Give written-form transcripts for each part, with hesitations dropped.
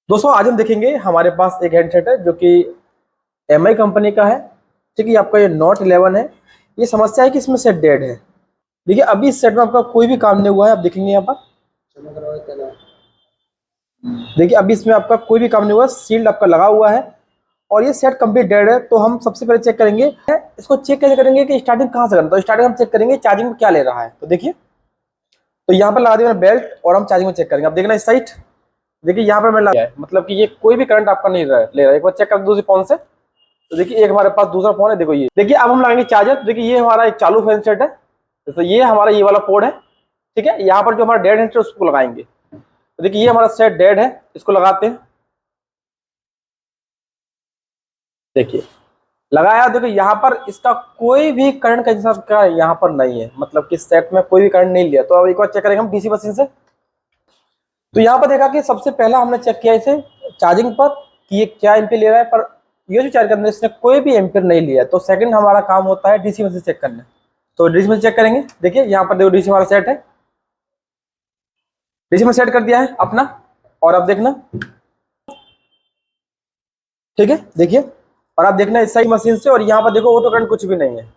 दोस्तों आज हम देखेंगे हमारे पास एक हैंडसेट है जो कि एम आई कंपनी का है। ठीक है, ये आपका ये नोट 11 है। ये समस्या है कि इसमें सेट डेड है। देखिए अभी इस सेट में आपका कोई भी काम नहीं हुआ है, आप देखेंगे यहाँ पर। देखिए अभी इसमें आपका कोई भी काम नहीं हुआ, सील्ड आपका लगा हुआ है और ये सेट कंप्लीट डेड है। तो हम सबसे पहले चेक करेंगे, इसको चेक कैसे करेंगे कि स्टार्टिंग कहाँ से करना। तो स्टार्टिंग हम चेक करेंगे चार्जिंग में क्या ले रहा है। तो देखिए, तो यहाँ पर लगा दिया मैंने बेल्ट और हम चार्जिंग में चेक करेंगे। अब देखना इस साइड, देखिए यहाँ पर मैं लगा है, मतलब कि ये कोई भी करंट आपका नहीं ले रहा है। एक बार चेक कर दूसरे फोन से। तो देखिए एक हमारे पास दूसरा फोन है, देखो ये देखिए। अब हम लगाएंगे चार्जर। तो देखिए ये हमारा एक चालू फैन सेट है, तो ये हमारा ये वाला पोर्ट है। ठीक है, यहाँ पर जो हमारा डेड है उसको लगाएंगे। तो देखिए ये हमारा सेट डेड है, इसको लगाते हैं। देखिए लगाया, देखो यहाँ पर इसका कोई भी करंट का हिसाब का यहाँ पर नहीं है, मतलब कि सेट में कोई भी करंट नहीं लिया। तो अब एक बार चेक करेंगे हम डीसी मशीन से। तो यहाँ पर देखा कि सबसे पहला हमने चेक किया इसे चार्जिंग पर कि ये क्या एम्पीयर ले रहा है, पर ये जो चार्ज करने इसने कोई भी एम्पीयर नहीं लिया। तो सेकंड हमारा काम होता है डीसी मशीन चेक करना। तो डीसी मशीन चेक करेंगे। देखिए यहाँ पर देखो डीसी हमारा सेट है, डीसी में सेट कर दिया है अपना। और अब देखना, ठीक है देखिए, और आप देखना इस साइड मशीन से, और यहाँ पर देखो ऑटो करंट कुछ भी नहीं है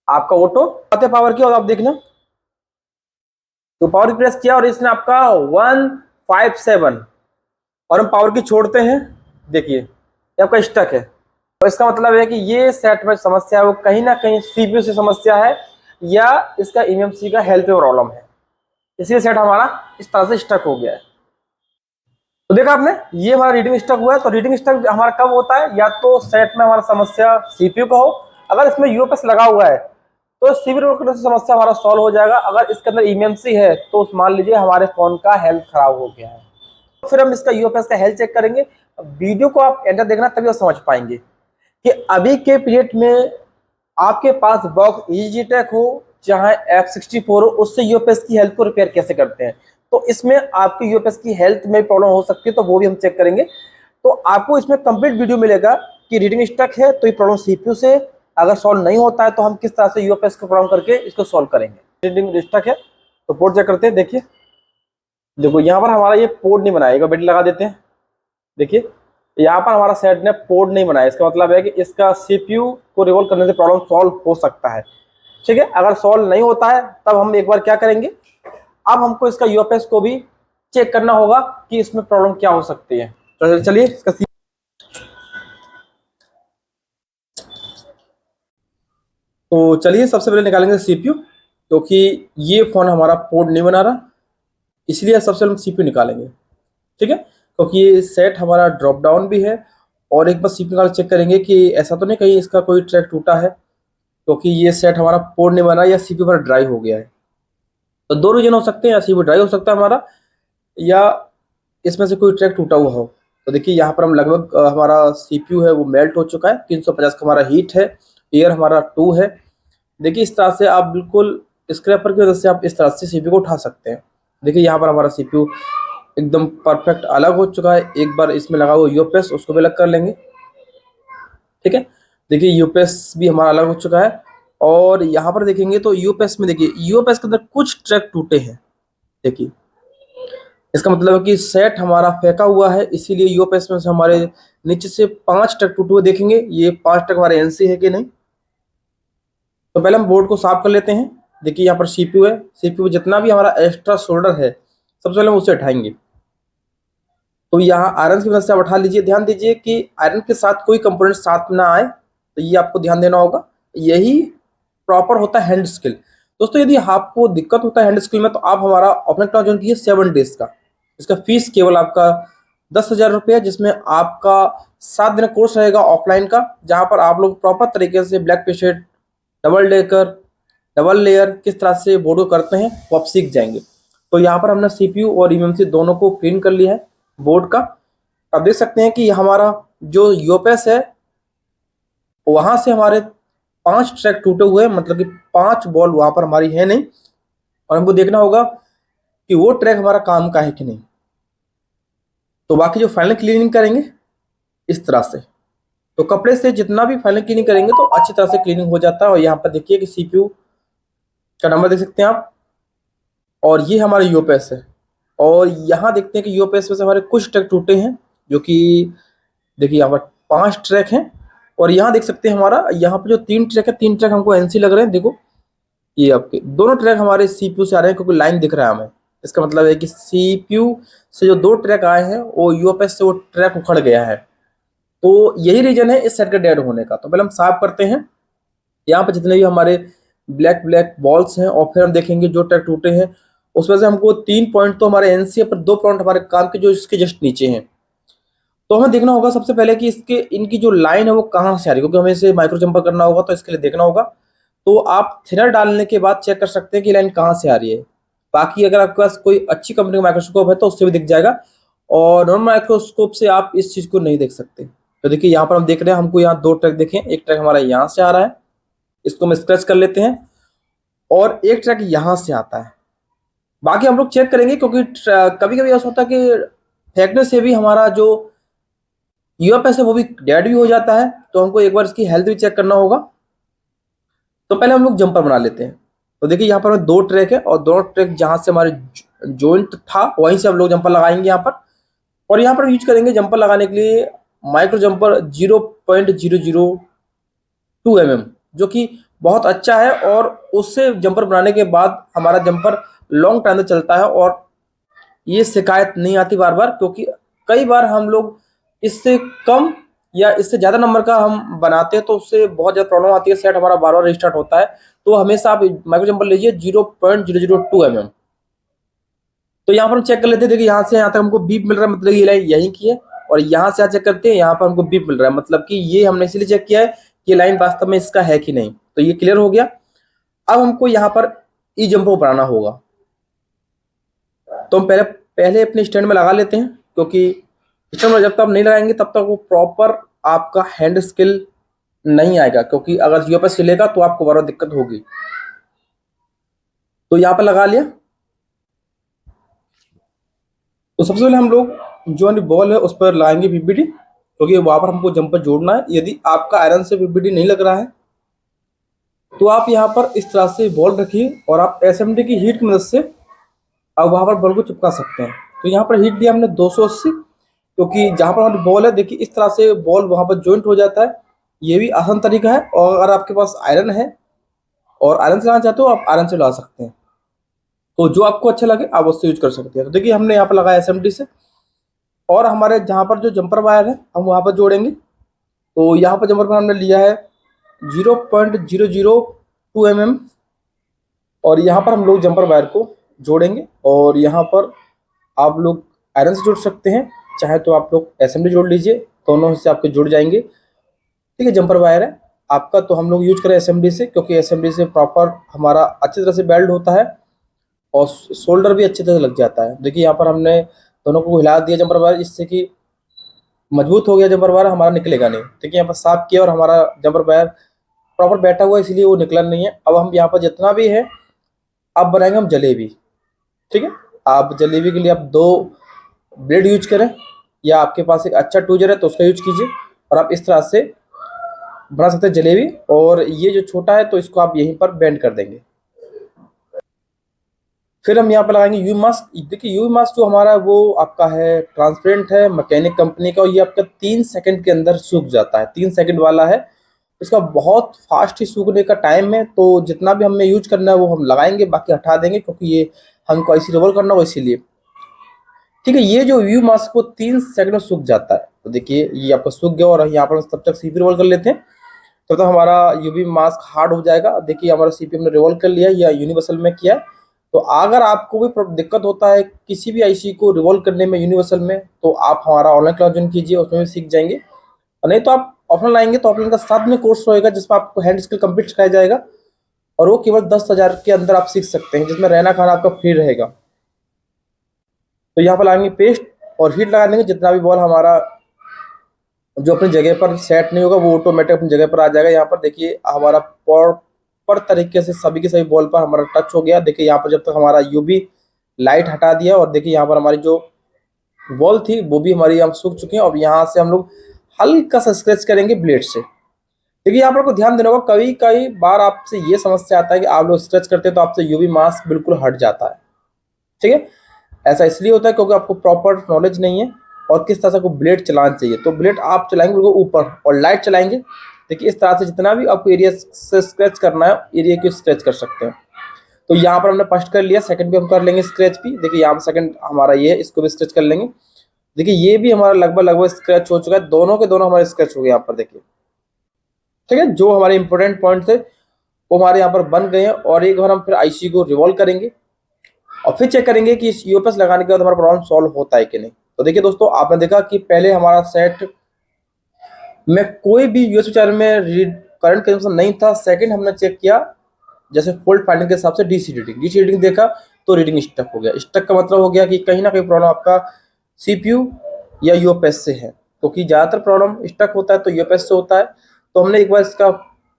आपका। ऑटो आते पावर की, और आप देखना तो पावर प्रेस किया और इसने आपका 157, और हम पावर की छोड़ते हैं। देखिए ये आपका स्टक है। तो इसका मतलब है कि ये सेट में समस्या है वो कहीं ना कहीं सीपीयू से समस्या है, या इसका ईएमसी का हेल्थ में प्रॉब्लम है, इसलिए सेट हमारा इस तरह से स्टक हो गया है। तो देखा आपने, ये हमारा रीडिंग स्टक हुआ है। तो रीडिंग स्टक हमारा कब होता है, या तो सेट में हमारा समस्या सीपीयू का हो, अगर इसमें यूएफएस लगा हुआ है तो सीपीयू की समस्या हमारा सॉल्व हो जाएगा। अगर इसके अंदर ईएमसी है तो मान लीजिए हमारे फोन का हेल्थ खराब हो गया है। तो फिर हम इसका यूएफएस का हेल्थ चेक करेंगे। वीडियो को आप एंटर देखना, तभी आप समझ पाएंगे कि अभी के पीरियड में आपके पास बॉक्स ईजीटेक हो चाहे F64 हो, उससे यूएफएस की हेल्थ को रिपेयर कैसे करते हैं। तो इसमें आपकी यूएफएस की हेल्थ में प्रॉब्लम हो सकती है, तो वो भी हम चेक करेंगे। तो आपको इसमें कंप्लीट वीडियो मिलेगा कि रीडिंग स्टक है तो ये प्रॉब्लम सीपीयू से, अगर सॉल्व नहीं होता है तो हम किस तरह से यूएफएस को प्रॉब्लम करके इसको सॉल्व करेंगे। रीडिंग स्टक है तो पोर्ट चेक करते हैं। देखिए देखो यहाँ पर हमारा ये पोर्ट नहीं बनाएगा, बैटरी लगा देते हैं। देखिए यहाँ पर हमारा सेट ने पोर्ट नहीं बनाया, इसका मतलब है कि इसका सीपीयू को रिवॉल्व करने से प्रॉब्लम सॉल्व हो सकता है। ठीक है, अगर सॉल्व नहीं होता है तब हम एक बार क्या करेंगे, अब हमको इसका यूएफएस को भी चेक करना होगा कि इसमें प्रॉब्लम क्या हो सकती है। तो चलिए इसका तो चलिए सबसे पहले निकालेंगे सीपीयू, क्योंकि ये फोन हमारा पोर्ट नहीं बना रहा, इसलिए सबसे पहले हम सीपीयू निकालेंगे। ठीक है, क्योंकि ये सेट हमारा ड्रॉप डाउन भी है। और एक बार सीपीयू निकाल चेक करेंगे कि ऐसा तो नहीं कहीं इसका कोई ट्रैक टूटा है, क्योंकि ये सेट हमारा पोर्ट नहीं बना या सीपीयू पर ड्राई हो गया है। तो दो रीजन हो सकते हैं, या सीपीयू ड्राई हो सकता है हमारा, या इसमें से कोई ट्रैक टूटा हुआ हो। तो देखिए यहाँ पर हम लगभग हमारा सीपीयू है वो मेल्ट हो चुका है, 350 का हमारा हीट है, एयर हमारा 2 है। देखिए इस तरह से आप बिल्कुल स्क्रैपर की वजह से आप इस तरह से सीपीयू को उठा सकते हैं। देखिए यहाँ पर हमारा सीपीयू एकदम परफेक्ट अलग हो चुका है। एक बार इसमें लगा हुआ यूपीएस उसको भी अलग कर लेंगे। ठीक है, देखिए यूपीएस भी हमारा अलग हो चुका है। और यहाँ पर देखेंगे तो यूपीएस में देखिए यूपीएस के अंदर कुछ ट्रैक टूटे हैं। देखिए इसका मतलब है कि सेट हमारा फेंका हुआ है, इसीलिए यूपीएस में से हमारे नीचे से 5 ट्रैक टूटे हुए देखेंगे। ये 5 ट्रैक हमारे एनसी है कि नहीं। तो पहले हम बोर्ड को साफ कर लेते हैं। देखिए यहाँ पर सीपीयू है, सीपीयू जितना भी हमारा एक्स्ट्रा शोल्डर है सबसे पहले हम उसे उठाएंगे। तो यहाँ आयरन की मदद से आप उठा लीजिए। ध्यान दीजिए कि आयरन के साथ कोई कंपोनेंट साथ ना आए, तो ये आपको ध्यान देना होगा। यही प्रॉपर होता है हैंड स्किल। दोस्तों यदि आपको दिक्कत होता है हैंड स्किल में, तो आप हमारा ओपन क्लास ज्वाइन कीजिए 7 डेज का। इसका फीस केवल आपका 10,000 रुपये है, जिसमें आपका 7 दिन कोर्स रहेगा ऑफलाइन का, जहाँ पर आप लोग प्रॉपर तरीके से black patient, double decker, double layer किस तरह से बोर्ड को करते हैं वो आप सीख जाएंगे। तो यहाँ पर हमने सीपीयू और ईएमसी दोनों को क्लीन कर लिया है बोर्ड का। आप देख सकते हैं कि हमारा जो यूपीएस है वहां से हमारे 5 ट्रैक टूटे हुए हैं, मतलब कि 5 बॉल वहां पर हमारी है नहीं, और हमको देखना होगा कि वो ट्रैक हमारा काम का है कि नहीं। तो बाकी जो फाइनल क्लीनिंग करेंगे इस तरह से, तो कपड़े से जितना भी फाइनल क्लीनिंग करेंगे तो अच्छी तरह से क्लीनिंग हो जाता है। और यहाँ पर देखिए कि सीपीयू का नंबर देख सकते हैं आप, और ये हमारा यूपीएस है, और यहाँ देखते हैं कि यूपीएस में से हमारे कुछ ट्रैक टूटे हैं, जो कि देखिए यहाँ पर 5 ट्रैक हैं। और यहाँ देख सकते हैं हमारा यहाँ पर जो 3 ट्रैक है, 3 ट्रैक हमको एनसी लग रहे हैं। देखो ये आपके दोनों ट्रैक हमारे सीपीयू से आ रहे हैं, क्योंकि लाइन दिख रहा है हमें। इसका मतलब है कि सीपीयू से जो 2 ट्रैक आए हैं वो यूएफएस से वो ट्रैक उखड़ गया है। तो यही रीजन है इस सेट के डेड होने का। तो पहले हम साफ करते हैं यहाँ पर जितने भी हमारे ब्लैक ब्लैक बॉल्स हैं, और फिर हम देखेंगे जो ट्रैक टूटे हैं उसमें से हमको 3 पॉइंट तो हमारे एनसी पर 2 पॉइंट हमारे काम के जो इसके जस्ट नीचे हैं। तो हमें देखना होगा सबसे पहले कि इसके इनकी जो लाइन है वो कहाँ से आ रही है, क्योंकि हमें इसे माइक्रो जंपर करना होगा, तो इसके लिए देखना होगा। तो आप थिनर डालने के बाद चेक कर सकते हैं कि लाइन कहाँ से आ रही है। बाकी अगर आपके पास कोई अच्छी कंपनी का माइक्रोस्कोप है तो उससे भी दिख जाएगा, और नॉन माइक्रोस्कोप से आप इस चीज को नहीं देख सकते। तो देखिए यहाँ पर हम देख रहे हैं, हमको यहाँ 2 ट्रैक देखें। एक ट्रैक हमारा यहाँ से आ रहा है, इसको हम स्क्रैच कर लेते हैं, और एक ट्रैक यहाँ से आता है। बाकी हम लोग चेक करेंगे, क्योंकि कभी कभी ऐसा होता है कि फेंकने से भी हमारा जो यूएफएस है वो भी डेड भी हो जाता है। तो हमको एक बार इसकी हेल्थ भी चेक करना होगा। तो पहले हम लोग जंपर बना लेते हैं। तो देखिए यहाँ पर 2 ट्रैक है, और दोनों ट्रैक जहाँ से हमारे जॉइंट था वहीं से हम लोग जंपर लगाएंगे यहाँ पर। और यहाँ पर यूज करेंगे जंपर लगाने के लिए माइक्रो जंपर 0.002 mm, जो कि बहुत अच्छा है। और उससे जंपर बनाने के बाद हमारा जंपर लॉन्ग टाइम तक चलता है, और ये शिकायत नहीं आती बार बार। क्योंकि कई बार हम लोग इससे कम या इससे ज़्यादा नंबर का हम बनाते हैं तो उससे बहुत ज़्यादा प्रॉब्लम आती है, सेट हमारा बार बार रिस्टार्ट होता है। तो हमेशा आप माइक्रो जंपर लीजिए 0.002 mm। तो यहाँ पर हम चेक कर लेते हैं। देखिए यहाँ से यहाँ तक हमको बीप मिल रहा है, मतलब ये लाइन यहीं की है। और यहाँ से चेक करते हैं, यहाँ पर हमको बीप मिल रहा है, मतलब कि ये हमने इसलिए चेक किया है कि लाइन वास्तव में इसका है कि नहीं। तो ये क्लियर हो गया। अब हमको यहाँ पर ई जंपर बनाना होगा। तो हम पहले पहले अपने स्टैंड में लगा लेते हैं, क्योंकि स्टैंड में जब तक नहीं लगाएंगे तब तक वो प्रॉपर आपका हैंड स्किल नहीं आएगा। क्योंकि अगर यूएफएस हिलेगा तो आपको बार बार दिक्कत होगी। तो यहाँ पर लगा लिया। तो सबसे पहले हम लोग जो हमारी बॉल है उस पर लगाएंगे वीबीडी, क्योंकि वहां पर हमको जंपर जोड़ना है। यदि आपका आयरन से वीबीडी नहीं लग रहा है तो आप यहाँ पर इस तरह से बॉल रखिए, और आप एसएमडी की हीट की मदद से अब वहां पर बॉल को चिपका सकते हैं। तो यहाँ पर हीट दिया हमने 280, क्योंकि जहां पर हमारी बॉल है देखिए इस तरह से बॉल वहां पर ज्वाइंट हो जाता है। ये भी आसान तरीका है। और अगर आपके पास आयरन है और आयरन से लगाना चाहते हो आप आयरन से लगा सकते हैं। तो जो आपको अच्छा लगे आप उससे यूज कर सकते हैं। तो देखिए हमने यहाँ पर लगाया एसएमडी से, और हमारे जहाँ पर जो जंपर वायर है हम वहाँ पर जोड़ेंगे। तो यहाँ पर जंपर पर हमने लिया है 0.002 mm, और यहाँ पर हम लोग जंपर वायर को जोड़ेंगे। और यहाँ पर आप लोग आयरन से जोड़ सकते हैं, चाहे तो आप लोग एसएमडी जोड़ लीजिए, दोनों से आपके जुड़ जाएंगे। ठीक है, जंपर वायर है आपका, तो हम लोग यूज करें एसएमडी से, क्योंकि एसएमडी से प्रॉपर हमारा अच्छी तरह से वेल्ड होता है और शोल्डर भी अच्छी तरह से लग जाता है। देखिए यहाँ पर हमने दोनों को हिला दिया जंपर वायर, जिससे कि मजबूत हो गया जंपर वायर, हमारा निकलेगा नहीं। देखिए यहाँ पर साफ किया और हमारा जंपर वायर प्रॉपर बैठा हुआ है, इसलिए वो निकला नहीं है। अब हम यहाँ पर जितना भी है अब बनाएंगे हम जलेबी। ठीक है, आप जलेबी के लिए आप 2 ब्लेड यूज करें, या आपके पास एक अच्छा टूजर है तो उसका यूज कीजिए, और आप इस तरह से बना सकते हैं जलेबी। और ये जो छोटा है तो इसको आप यहीं पर बेंड कर देंगे। फिर हम यहाँ पर लगाएंगे यूवी मास्क। देखिए यूवी मास्क जो हमारा है वो आपका है ट्रांसपेरेंट है, मैकेनिक कंपनी का, और ये आपका 3 सेकंड के अंदर सूख जाता है। 3 सेकंड वाला है, इसका बहुत फास्ट ही सूखने का टाइम है। तो जितना भी हमें यूज करना है वो हम लगाएंगे, बाकी हटा देंगे, क्योंकि ये हमको ऐसी रोल करना हो इसीलिए। ठीक है, ये जो यूवी मास्क को 3 सेकंड में सूख जाता है। तो देखिए ये आपका सूख गया, और यहाँ पर तब तक सीपी रोल कर लेते हैं, तब तक हमारा यूवी मास्क हार्ड हो जाएगा। देखिए हमारा सीपी हमने रिवॉल्व कर लिया या यूनिवर्सल में किया। तो अगर आपको भी दिक्कत होता है किसी भी आईसी को रिवॉल्व करने में यूनिवर्सल में, तो आप हमारा ऑनलाइन क्लास ज्वाइन कीजिए, उसमें भी सीख जाएंगे। और नहीं तो आप ऑफलाइन आएंगे तो ऑफलाइन का 7 में कोर्स रहेगा, जिसमें आपको हैंड स्किल कंप्लीट सिखाया जाएगा, और वो केवल 10,000 के अंदर आप सीख सकते हैं, जिसमें रहना खाना आपका फ्री रहेगा। तो यहाँ पर लाएंगे पेस्ट और हीट लगा देंगे। जितना भी बॉल हमारा जो अपनी जगह पर सेट नहीं होगा वो ऑटोमेटिक अपनी जगह पर आ जाएगा। यहाँ पर देखिए हमारा प्रॉपर तरीके से सभी के सभी बॉल पर हमारा टच हो गया। देखिए यहाँ पर जब तक हमारा यूवी लाइट हटा दिया, और देखिए यहाँ पर हमारी जो बॉल थी वो भी हमारी हम सूख चुकी है। और यहाँ से हम लोग हल्का सा स्क्रैच करेंगे ब्लेड से। देखिए यहाँ पर आपको ध्यान देना होगा, कई कई बार आपसे ये समस्या आता है कि आप लोग स्क्रैच करते हैं तो आपसे यूवी मास्क बिल्कुल हट जाता है। ठीक है, ऐसा इसलिए होता है क्योंकि आपको प्रॉपर नॉलेज नहीं है और किस तरह से आपको ब्लेड चलाना चाहिए। तो ब्लेड आप चलाएंगे बिल्कुल ऊपर और लाइट चलाएंगे। देखिए इस तरह से जितना भी आपको एरिया से स्क्रैच करना है एरिया को स्क्रैच कर सकते हैं। तो यहाँ पर हमने फर्स्ट कर लिया, सेकंड भी हम कर लेंगे स्क्रैच भी। देखिए यहाँ पर सेकंड हमारा ये है, इसको भी स्क्रैच कर लेंगे। देखिए ये भी हमारा लगभग स्क्रैच हो चुका है, दोनों के दोनों हमारे स्क्रैच हो गए यहाँ पर देखिए। ठीक है, जो हमारे इंपॉर्टेंट पॉइंट थे वो हमारे यहाँ पर बन गए हैं। और एक बार हम फिर आईसी को रिवॉल्व करेंगे और फिर चेक करेंगे कि इस यूएपीएस लगाने के बाद हमारा प्रॉब्लम सॉल्व होता है कि नहीं। तो देखिए दोस्तों, आपने देखा कि पहले हमारा सेट में कोई भी यूएसबी चार्जर में रीड करंट कंजम्पशन नहीं था। सेकंड हमने चेक किया जैसे फॉल्ट फाइंडिंग के हिसाब से डीसी रीडिंग देखा तो रीडिंग स्टक हो गया। स्टक का मतलब हो गया कि कहीं ना कहीं प्रॉब्लम आपका सीपीयू या यूएफएस से है, क्योंकि ज्यादातर प्रॉब्लम स्टक होता है तो यूएफएस से होता है। तो हमने एक बार इसका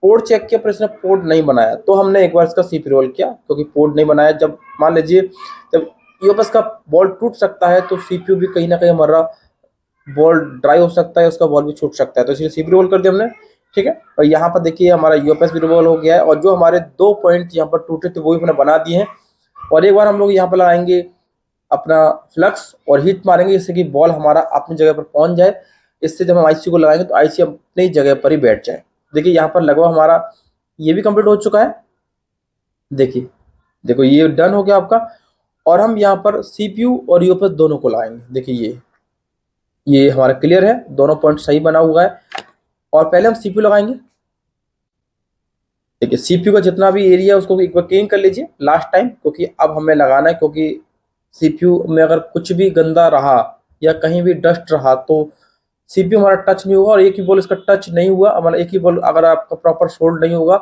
पोर्ट चेक किया पर इसने पोर्ट नहीं बनाया, तो हमने एक बार इसका सीपी रोल किया क्योंकि पोर्ट नहीं बनाया। जब मान लीजिए जब यूएफएस का बॉल टूट सकता है तो सीपीयू भी कहीं ना कहीं हमारा बॉल ड्राई हो सकता है, उसका बॉल भी छूट सकता है, तो इसलिए सीपी रोल कर दिया हमने। ठीक है, और यहाँ पर देखिए हमारा यूएफएस भी रिवॉल्व हो गया है और जो हमारे 2 पॉइंट यहाँ पर टूटे थे वो भी हमने बना दिए हैं। और एक बार हम लोग यहाँ पर लगाएंगे अपना फ्लक्स और हीट मारेंगे जिससे कि बॉल हमारा अपनी जगह पर पहुंच जाए। इससे जब हम आईसी को लगाएंगे तो आईसी अपनी जगह पर ही बैठ जाए। देखिए यहाँ पर लगभग हमारा ये भी कंप्लीट हो चुका है। देखिए देखो ये डन हो गया आपका। और हम यहाँ पर सीपीयू और यूएफएस दोनों को लगाएंगे। देखिए ये हमारा क्लियर है, दोनों पॉइंट सही बना हुआ है। और पहले हम सीपीयू लगाएंगे। देखिए सीपीयू का जितना भी एरिया है उसको एक बार क्लीन कर लीजिए लास्ट टाइम, क्योंकि अब हमें लगाना है। क्योंकि सीपीयू में अगर कुछ भी गंदा रहा या कहीं भी डस्ट रहा तो सीपीयू हमारा टच नहीं होगा। और एक ही बॉल इसका टच नहीं हुआ, हमारा एक ही बॉल अगर आपका प्रॉपर सोल्ड नहीं होगा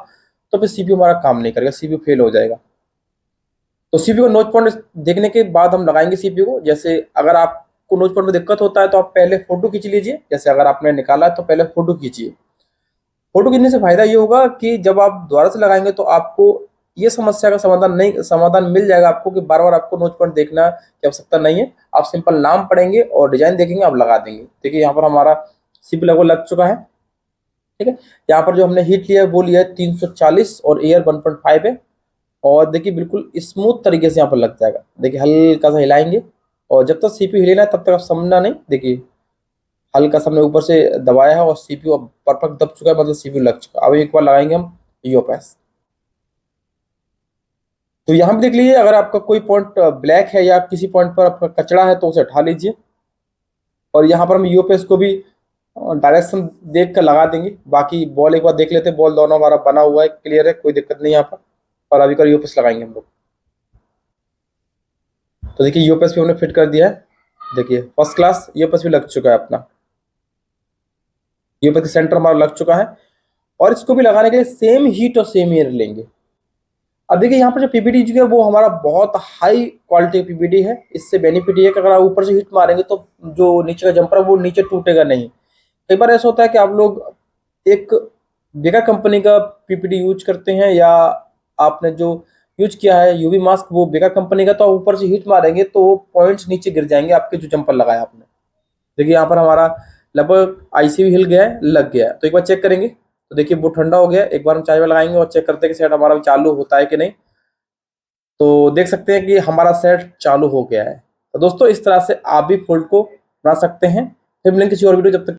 तो फिर सीपीयू हमारा काम नहीं करेगा, सीपीयू फेल हो जाएगा। तो सीपीयू का नोच पॉइंट देखने के बाद हम लगाएंगे सीपीयू को। जैसे अगर आपको नोच पॉइंट में दिक्कत होता है तो आप पहले फोटो खींच लीजिए। जैसे अगर आपने निकाला है तो पहले फोटो खींचिए। फोटो खींचने से फायदा ये होगा कि जब आप दोबारा से लगाएंगे तो आपको ये समस्या का समाधान मिल जाएगा आपको, कि बार बार आपको नोच पॉइंट देखना की आवश्यकता नहीं है। आप सिंपल नाम पढ़ेंगे और डिजाइन देखेंगे, आप लगा देंगे। देखिए यहाँ पर हमारा सीपी लगभग लग चुका है। ठीक है, यहाँ पर जो हमने हीट लिया है वो लिया है 340 और एयर 1.5 है। और देखिए बिल्कुल स्मूथ तरीके से यहाँ पर लग जाएगा। देखिए हल्का सा हिलाएंगे और जब तक सीपीयू हिलेना है तब तक आप समझना नहीं। देखिए हल्का सा हमने ऊपर से दबाया है और सीपीयू अब परफेक्ट दब चुका है, मतलब सीपीयू लग चुका है। अब एक बार लगाएंगे हम यूएफएस। तो यहाँ पे देख लीजिए, अगर आपका कोई पॉइंट ब्लैक है या किसी पॉइंट पर आपका कचरा है तो उसे हटा लीजिए। और यहाँ पर हम यूएफएस को भी डायरेक्शन देख कर लगा देंगे। बाकी बॉल एक बार देख लेते हैं, बॉल दोनों हमारा बना हुआ है, क्लियर है, कोई दिक्कत नहीं यहाँ पर। और अभी कर यूएफएस लगाएंगे हम लोग। तो देखिए यूएफएस भी हमने फिट कर दिया है। देखिए फर्स्ट क्लास यूएफएस भी लग चुका है अपना। यूएफएस के सेंटर हमारा लग चुका है। और इसको भी लगाने के लिए सेम हीट और सेम एयर लेंगे। अब देखिए यहाँ पर जो पीपीडी जो है वो हमारा बहुत हाई क्वालिटी पीपीडी है। इससे बेनिफिट ये है कि अगर आप ऊपर से हीट मारेंगे तो जो नीचे का जंपर है वो नीचे टूटेगा नहीं। कई बार ऐसा होता है कि आप लोग एक बेकार कंपनी का पीपीडी यूज करते हैं या आपने जो यूज किया है यूवी मास्क वो बेकार कंपनी का, तो आप ऊपर से हीट मारेंगे तो पॉइंट्स नीचे गिर जाएंगे आपके जो जंपर लगाया आपने। देखिए यहाँ पर हमारा लगभग आईसी भी हिल गया है, लग गया है। तो एक बार चेक करेंगे। तो देखिए वो ठंडा हो गया। एक बार हम चाय में लगाएंगे और चेक करते हैं कि सेट हमारा चालू होता है कि नहीं। तो देख सकते हैं कि हमारा सेट चालू हो गया है। तो दोस्तों इस तरह से आप भी फोल्ड को बना सकते हैं। फिर मिलेंगे किसी और वीडियो, जब तक